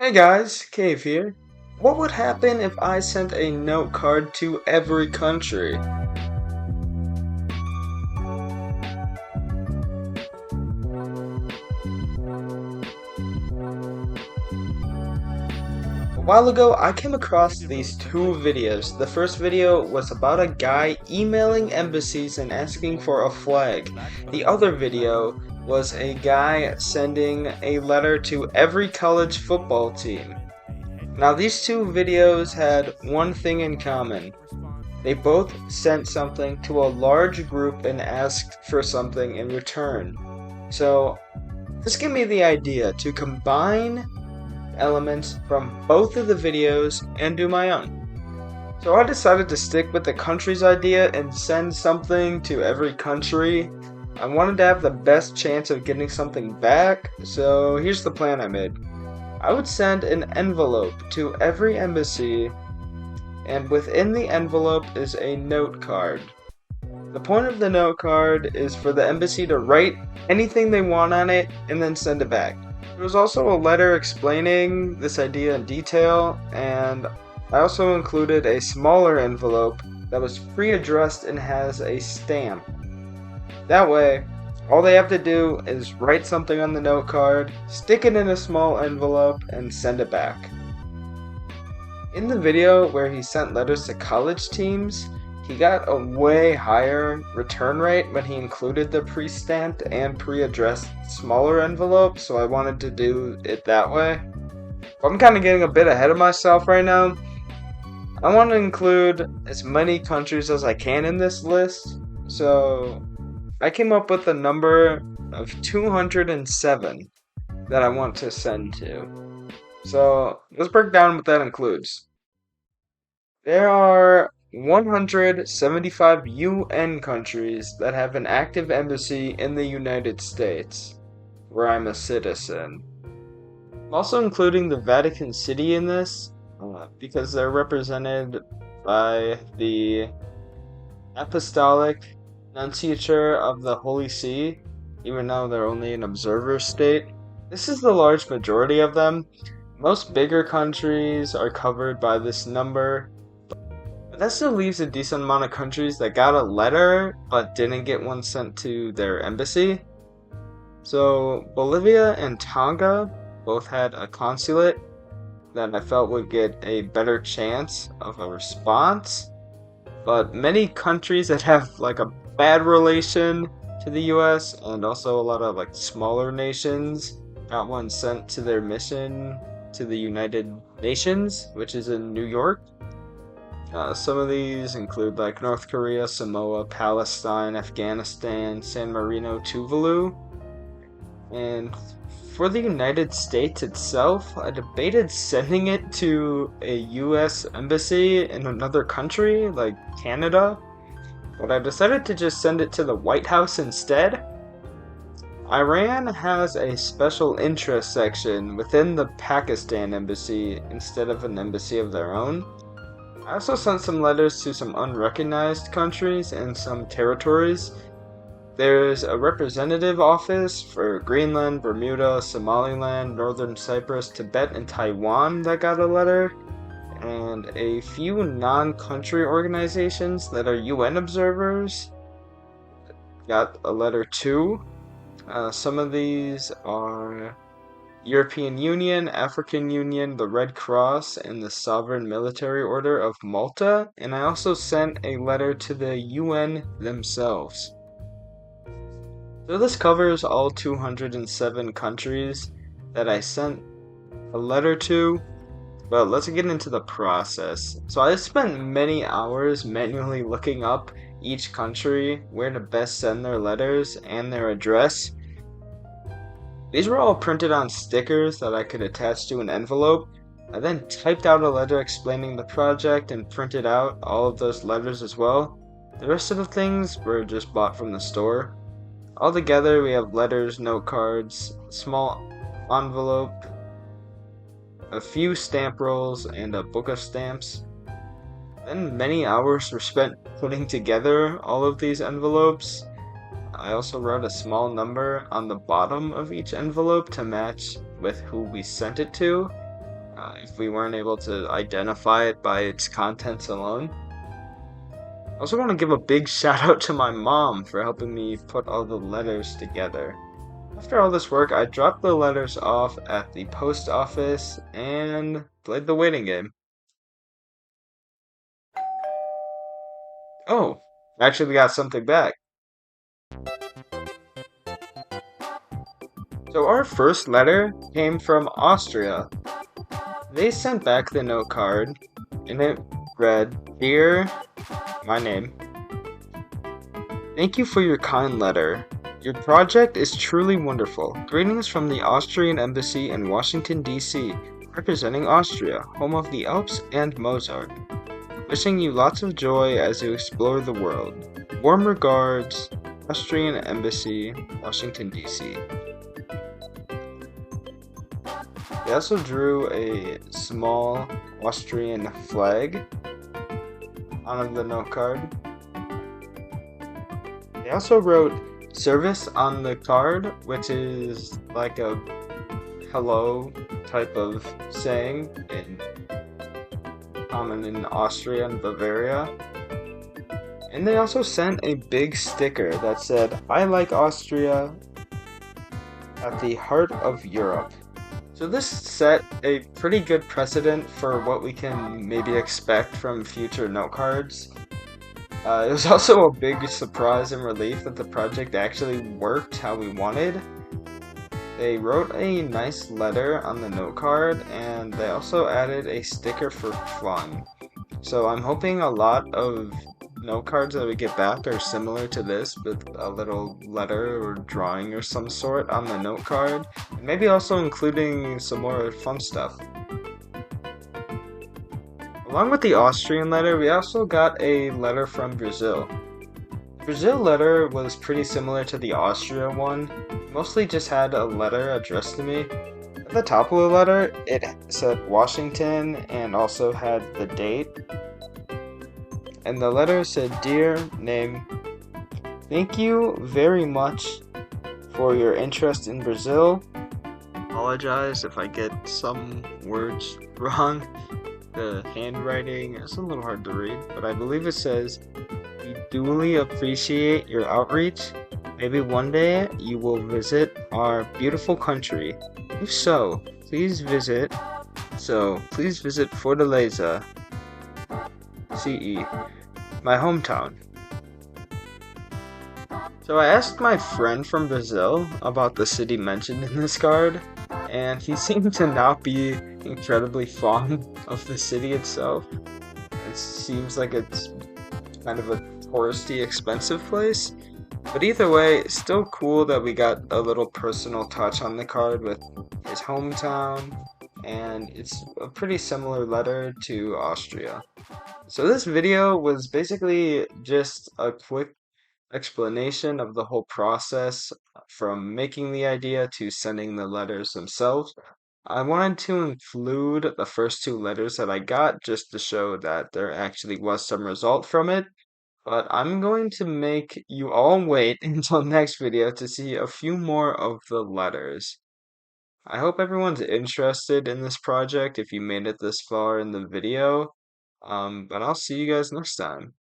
Hey guys, Cave here. What would happen if I sent a note card to every country? A while ago, I came across these two videos. The first video was about a guy emailing embassies and asking for a flag. The other video was a guy sending a letter to every college football team. Now, these two videos had one thing in common. They both sent something to a large group and asked for something in return. So, this gave me the idea to combine elements from both of the videos and do my own. So I decided to stick with the country's idea and send something to every country. I wanted to have the best chance of getting something back, so here's the plan I made. I would send an envelope to every embassy, and within the envelope is a note card. The point of the note card is for the embassy to write anything they want on it and then send it back. There was also a letter explaining this idea in detail, and I also included a smaller envelope that was pre-addressed and has a stamp. That way, all they have to do is write something on the note card, stick it in a small envelope, and send it back. In the video where he sent letters to college teams, he got a way higher return rate when he included the pre-stamped and pre-addressed smaller envelope, so I wanted to do it that way. I'm kind of getting a bit ahead of myself right now. I want to include as many countries as I can in this list, so I came up with a number of 207 that I want to send to. So let's break down what that includes. There are 175 UN countries that have an active embassy in the United States, where I'm a citizen. I'm also including the Vatican City in this, because they're represented by the Apostolic Nunciature of the Holy See, even though they're only an observer state. This is the large majority of them. Most bigger countries are covered by this number, but that still leaves a decent amount of countries that got a letter but didn't get one sent to their embassy. So Bolivia and Tonga both had a consulate that I felt would get a better chance of a response, but many countries that have like a bad relation to the US and also a lot of like smaller nations got one sent to their mission to the United Nations, which is in New York. Some of these include like North Korea, Samoa, Palestine, Afghanistan, San Marino, Tuvalu. And for the United States itself, I debated sending it to a US embassy in another country, like Canada, but I decided to just send it to the White House instead. Iran has a special interest section within the Pakistan embassy instead of an embassy of their own. I also sent some letters to some unrecognized countries and some territories. There's a representative office for Greenland, Bermuda, Somaliland, Northern Cyprus, Tibet, and Taiwan that got a letter, and a few non-country organizations that are UN observers got a letter too. Some of these are European Union, African Union, the Red Cross, and the Sovereign Military Order of Malta, and I also sent a letter to the UN themselves. So this covers all 207 countries that I sent a letter to, but let's get into the process. So I spent many hours manually looking up each country, where to best send their letters, and their address. These were all printed on stickers that I could attach to an envelope. I then typed out a letter explaining the project and printed out all of those letters as well. The rest of the things were just bought from the store. Altogether, we have letters, note cards, a small envelope, a few stamp rolls, and a book of stamps. Then many hours were spent putting together all of these envelopes. I also wrote a small number on the bottom of each envelope to match with who we sent it to. if we weren't able to identify it by its contents alone. I also want to give a big shout out to my mom for helping me put all the letters together. After all this work, I dropped the letters off at the post office and played the waiting game. Oh, actually we got something back. So our first letter came from Austria. They sent back the note card, and it read, "Dear, my name. Thank you for your kind letter. Your project is truly wonderful. Greetings from the Austrian Embassy in Washington, D.C., representing Austria, home of the Alps and Mozart. Wishing you lots of joy as you explore the world. Warm regards, Austrian Embassy, Washington, D.C." They also drew a small Austrian flag on the note card. They also wrote service on the card, which is like a hello type of saying common in Austria and Bavaria. And they also sent a big sticker that said, "I like Austria, at the heart of Europe." So this set a pretty good precedent for what we can maybe expect from future note cards. It was also a big surprise and relief that the project actually worked how we wanted. They wrote a nice letter on the note card, and they also added a sticker for fun. So I'm hoping a lot of note cards that we get back are similar to this, with a little letter or drawing or some sort on the note card, and maybe also including some more fun stuff. Along with the Austrian letter, we also got a letter from Brazil. The Brazil letter was pretty similar to the Austria one, mostly just had a letter addressed to me. At the top of the letter, it said Washington and also had the date. And the letter said, "Dear name, thank you very much for your interest in Brazil." Apologize if I get some words wrong. The handwriting is a little hard to read, but I believe it says, "We duly appreciate your outreach. Maybe one day you will visit our beautiful country. If so, please visit Fortaleza, CE, my hometown." So I asked my friend from Brazil about the city mentioned in this card, and he seemed to not be incredibly fond of the city itself. It seems like it's kind of a touristy, expensive place. But either way, it's still cool that we got a little personal touch on the card with his hometown, and it's a pretty similar letter to Austria. So this video was basically just a quick explanation of the whole process from making the idea to sending the letters themselves. I wanted to include the first two letters that I got just to show that there actually was some result from it. But I'm going to make you all wait until next video to see a few more of the letters. I hope everyone's interested in this project if you made it this far in the video. But I'll see you guys next time.